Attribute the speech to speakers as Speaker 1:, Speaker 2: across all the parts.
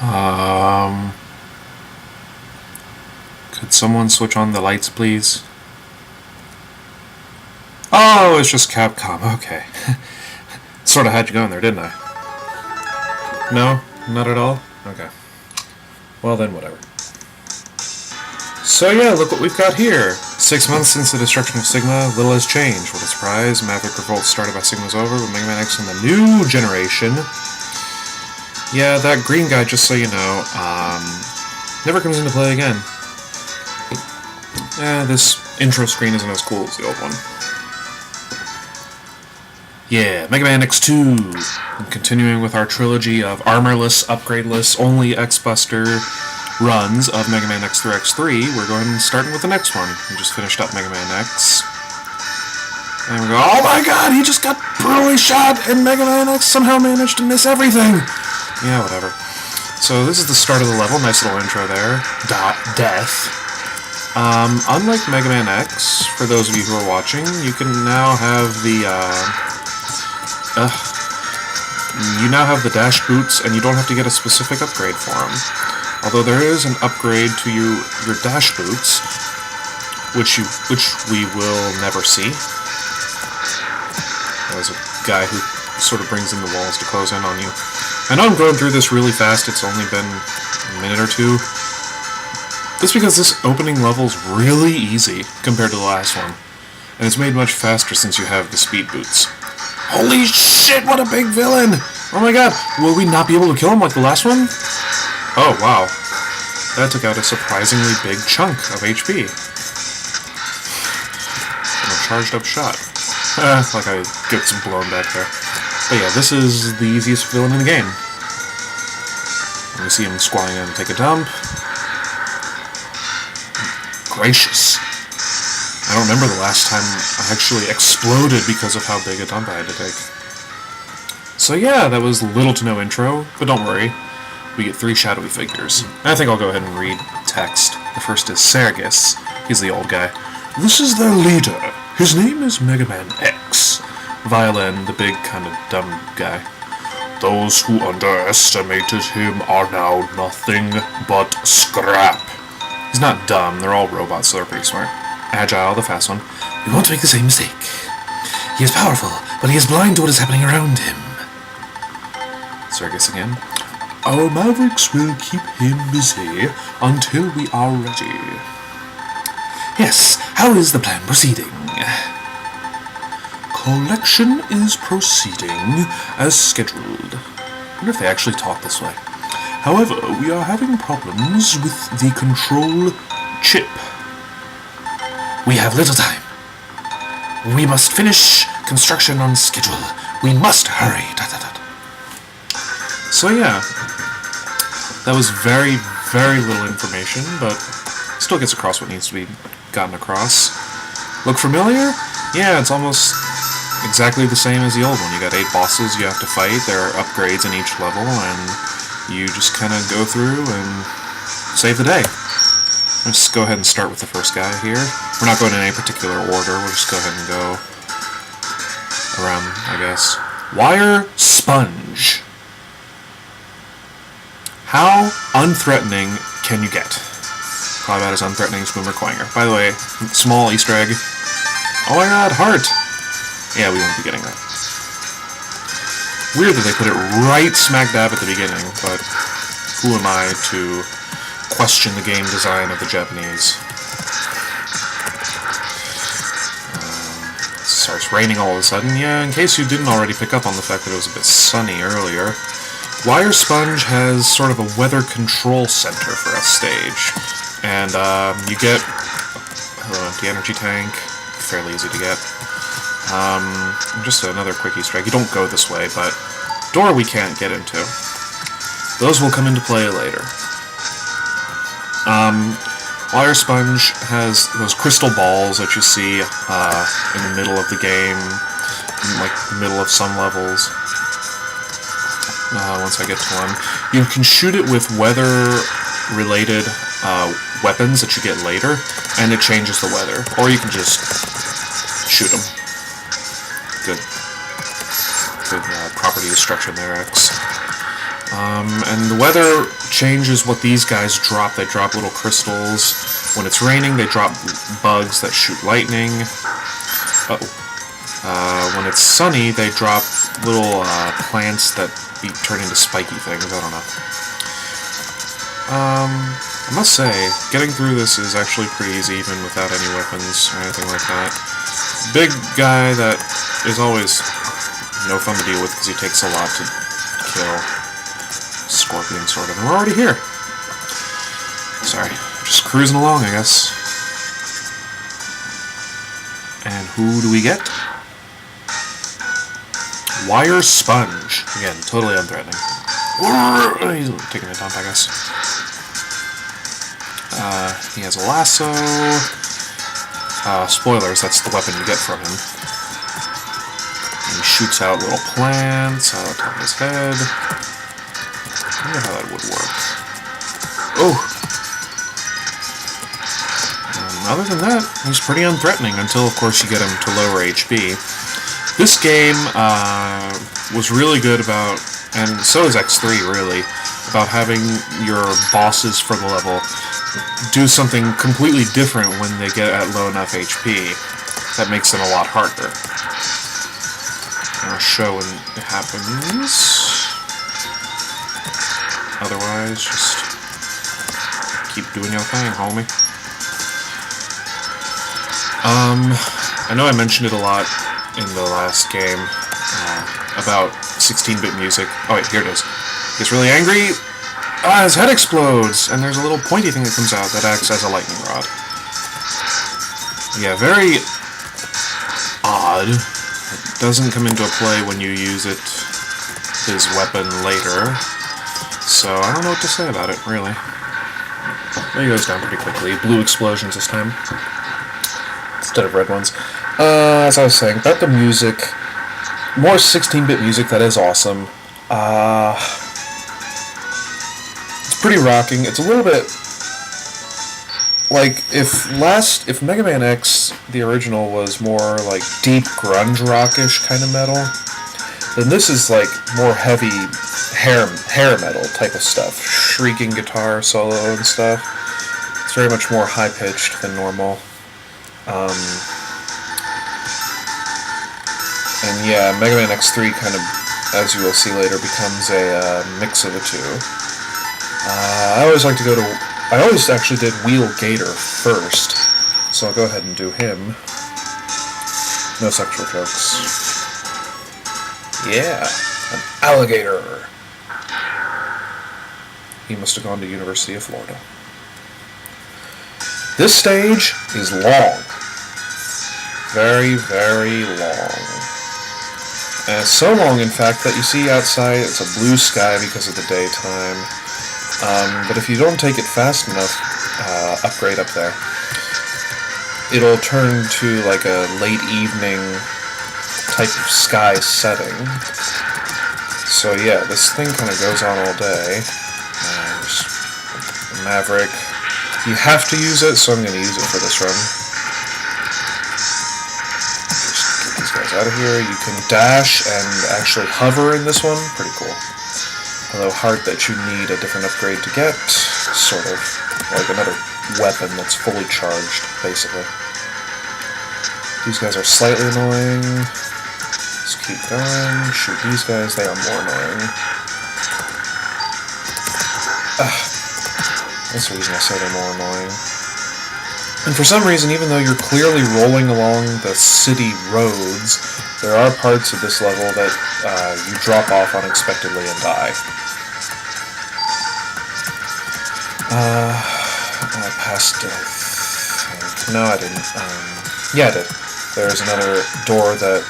Speaker 1: Um, could someone switch on the lights, please? Oh, it's just Capcom. Okay. Sort of had you going there, didn't I? No? Not at all? Okay. Well then, whatever. So yeah, look what we've got here. 6 months since the destruction of Sigma, little has changed. What a surprise. Maverick revolt started by Sigma's over, but Mega Man X in the new generation. Yeah, that green guy, just so you know, never comes into play again. This intro screen isn't as cool as the old one. Yeah, Mega Man X2. And continuing with our trilogy of armorless, upgradeless, only X-Buster runs of Mega Man X through X3, we're going starting with the next one. We just finished up Mega Man X. And we go, oh my god, he just got brutally shot, and Mega Man X somehow managed to miss everything! Yeah, whatever. So this is the start of the level, nice little intro there. Death. Unlike Mega Man X, for those of you who are watching, you can now have the, you now have the dash boots, and you don't have to get a specific upgrade for them. Although there is an upgrade to your dash boots, which we will never see. There's a guy who sort of brings in the walls to close in on you. I know I'm going through this really fast, it's only been a minute or two. It's because this opening level's really easy compared to the last one. And it's made much faster since you have the speed boots. Holy shit, what a big villain! Oh my god, will we not be able to kill him like the last one? Oh, wow. That took out a surprisingly big chunk of HP. And a charged up shot. Like I get some blown back there. But yeah, this is the easiest villain in the game. And we see him squatting in to take a dump. Gracious. I don't remember the last time I actually exploded because of how big a dump I had to take. So yeah, that was little to no intro, but don't worry. We get 3 shadowy figures. I think I'll go ahead and read text. The first is Sergis. He's the old guy. This is their leader. His name is Mega Man X. Violin, the big kind of dumb guy. Those who underestimated him are now nothing but scrap. He's not dumb, they're all robots, so they're pretty smart. Agile, the fast one. We won't make the same mistake. He is powerful, but he is blind to what is happening around him. Sergis again. Our Mavericks will keep him busy until we are ready. Yes, how is the plan proceeding? Collection is proceeding as scheduled. I wonder if they actually talk this way. However, we are having problems with the control chip. We have little time. We must finish construction on schedule. We must hurry. ... So yeah, that was very, very little information, but still gets across what needs to be gotten across. Look familiar? Yeah, it's almost exactly the same as the old one. You got 8 bosses you have to fight, there are upgrades in each level, and you just kind of go through and save the day. Let's just go ahead and start with the first guy here. We're not going in any particular order, we'll just go ahead and go around, I guess. Wire Sponge. How unthreatening can you get? Probably about as unthreatening as Boomer Quanger. By the way, small Easter egg. Oh my god, heart! Yeah, we won't be getting that. Weird that they put it right smack dab at the beginning, but who am I to question the game design of the Japanese? It starts raining all of a sudden. Yeah, in case you didn't already pick up on the fact that it was a bit sunny earlier, Wire Sponge has sort of a weather control center for a stage. And you get the energy tank, fairly easy to get. Just another quick Easter egg. You don't go this way, but door we can't get into. Those will come into play later. Wire Sponge has those crystal balls that you see in the middle of the game, in, like the middle of some levels. Once I get to one, you can shoot it with weather-related weapons that you get later, and it changes the weather. Or you can just shoot them. Good property destruction there, X. And the weather changes what these guys drop. They drop little crystals. When it's raining, they drop bugs that shoot lightning. When it's sunny, they drop little plants that turn into spiky things. I don't know. I must say, getting through this is actually pretty easy, even without any weapons or anything like that. Big guy that is always no fun to deal with because he takes a lot to kill. Scorpion, sort of. And we're already here. Sorry. Just cruising along, I guess. And who do we get? Wire Sponge. Again, totally unthreatening. He's taking a dump, I guess. He has a lasso. Spoilers, that's the weapon you get from him. And he shoots out little plants out of his head. I wonder how that would work. Oh! Other than that, he's pretty unthreatening until, of course, you get him to lower HP. This game was really good about, and so is X3 really, about having your bosses for the level do something completely different when they get at low enough HP. That makes them a lot harder. I'll show when it happens. Otherwise, just keep doing your thing, homie. I know I mentioned it a lot in the last game about 16-bit music. Oh wait, here it is. He gets really angry. His head explodes, and there's a little pointy thing that comes out that acts as a lightning rod. Yeah, very odd. It doesn't come into play when you use it, his weapon, later. So I don't know what to say about it, really. He goes down pretty quickly. Blue explosions this time, instead of red ones. As I was saying, about the music, more 16-bit music, that is awesome. It's pretty rocking. It's a little bit like if Mega Man X, the original, was more like deep grunge rockish kind of metal, then this is like more heavy hair metal type of stuff, shrieking guitar solo and stuff. It's very much more high pitched than normal. And yeah, Mega Man X3 kind of, as you will see later, becomes a mix of the two. I always actually did Wheel Gator first, so I'll go ahead and do him. No sexual jokes. Yeah, an alligator. He must have gone to University of Florida. This stage is long. Very, very long. So long, in fact, that you see outside it's a blue sky because of the daytime. But if you don't take it fast enough, upgrade up there, it'll turn to like a late evening type of sky setting. So yeah, this thing kind of goes on all day. Maverick. You have to use it, so I'm going to use it for this run. Out of here. You can dash and actually hover in this one. Pretty cool. Although hard that you need a different upgrade to get. Sort of. Like another weapon that's fully charged, basically. These guys are slightly annoying. Let's keep going. Shoot these guys. They are more annoying. That's the reason I say they're more annoying. And for some reason, even though you're clearly rolling along the city roads, there are parts of this level that you drop off unexpectedly and die. I passed it, I think. No, I didn't. Yeah, I did. There's another door that,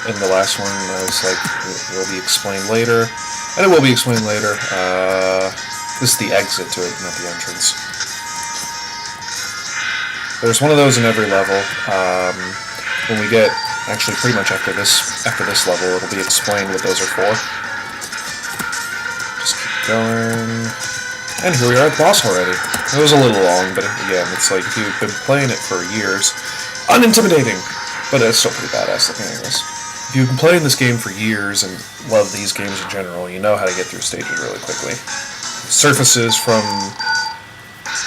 Speaker 1: in the last one, I was like, it will be explained later. And it will be explained later. This is the exit to it, not the entrance. There's one of those in every level. When we get, actually pretty much after this level, it'll be explained what those are for. Just keep going. And here we are at the boss already. It was a little long, but again, it's like if you've been playing it for years, unintimidating, but it's still pretty badass looking anyways. If you've been playing this game for years and love these games in general, you know how to get through stages really quickly. surfaces from,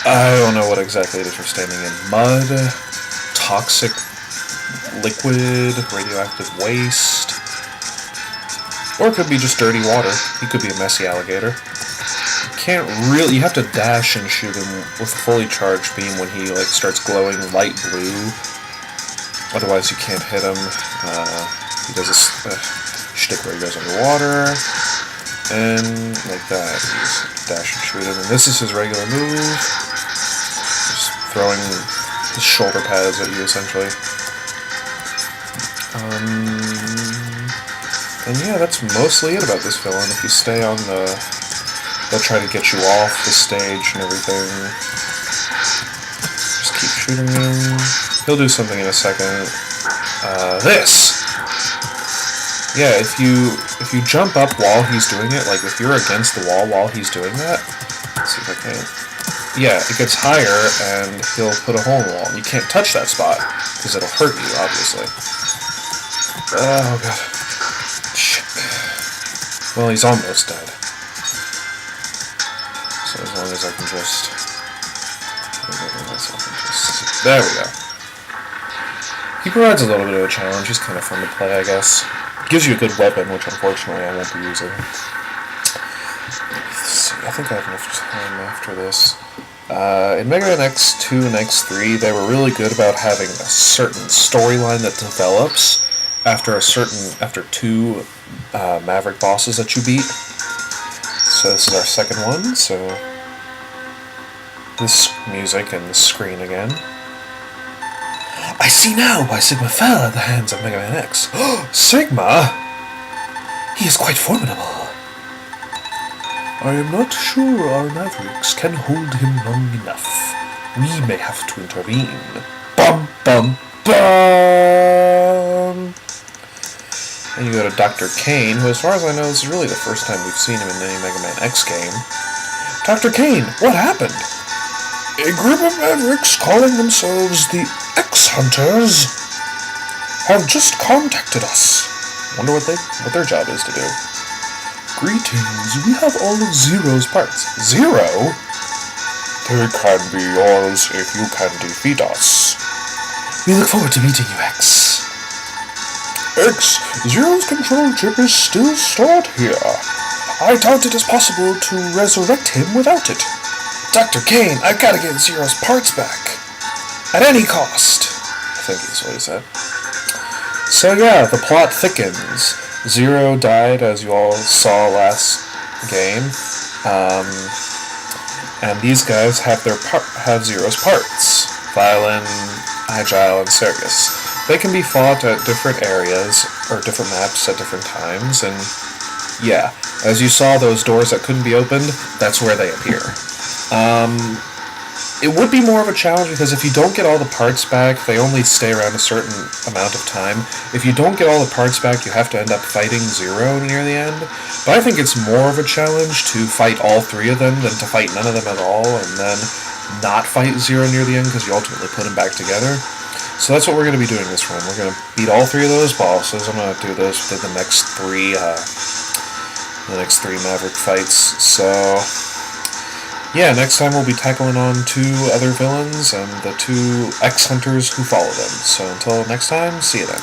Speaker 1: I don't know what exactly it is you're standing in. Mud, toxic liquid, radioactive waste, or it could be just dirty water. He could be a messy alligator. You have to dash and shoot him with a fully charged beam when he like starts glowing light blue. Otherwise you can't hit him. He does this shtick where he goes underwater, and like that, you just dash and shoot him. And this is his regular move, just throwing his shoulder pads at you essentially. And yeah, that's mostly it about this villain. If you stay on they'll try to get you off the stage and everything. Just keep shooting him. He'll do something in a second. This! Yeah, if you jump up while he's doing it, like if you're against the wall while he's doing that, let's see if I can. Yeah, it gets higher and he'll put a hole in the wall. You can't touch that spot, because it'll hurt you, obviously. Oh god. Shit. Well, he's almost dead. So as long as I can just... There we go. He provides a little bit of a challenge. He's kind of fun to play, I guess. Gives you a good weapon, which unfortunately I won't be using. Let's see, I think I have enough time after this. In Mega Man X2 and X3, they were really good about having a certain storyline that develops after two Maverick bosses that you beat. So this is our second one, so this music and the screen again. I see now why Sigma fell at the hands of Mega Man X. Sigma? He is quite formidable. I am not sure our Mavericks can hold him long enough. We may have to intervene. Bum, bum, bum! And you go to Dr. Kane, who, as far as I know, this is really the first time we've seen him in any Mega Man X game. Dr. Kane, what happened? A group of Mavericks calling themselves the X-Hunters have just contacted us. Wonder what their job is to do. Greetings, we have all of Zero's parts. Zero? They can be yours if you can defeat us. We look forward to meeting you, X. X, Zero's control chip is still stored here. I doubt it is possible to resurrect him without it. Dr. Kane, I've got to get Zero's parts back. At any cost. I think that's what he said. So yeah, the plot thickens. Zero died, as you all saw last game. And these guys have Zero's parts. Violin, Agile, and Circus. They can be fought at different areas, or different maps at different times, and yeah, as you saw those doors that couldn't be opened, that's where they appear. It would be more of a challenge because if you don't get all the parts back, they only stay around a certain amount of time. If you don't get all the parts back, you have to end up fighting Zero near the end. But I think it's more of a challenge to fight all three of them than to fight none of them at all, and then not fight Zero near the end because you ultimately put them back together. So that's what we're going to be doing this run. We're going to beat all three of those bosses. I'm going to do this with the next three Maverick fights. So yeah, next time we'll be tackling on two other villains and the two X-Hunters who follow them. So until next time, see you then.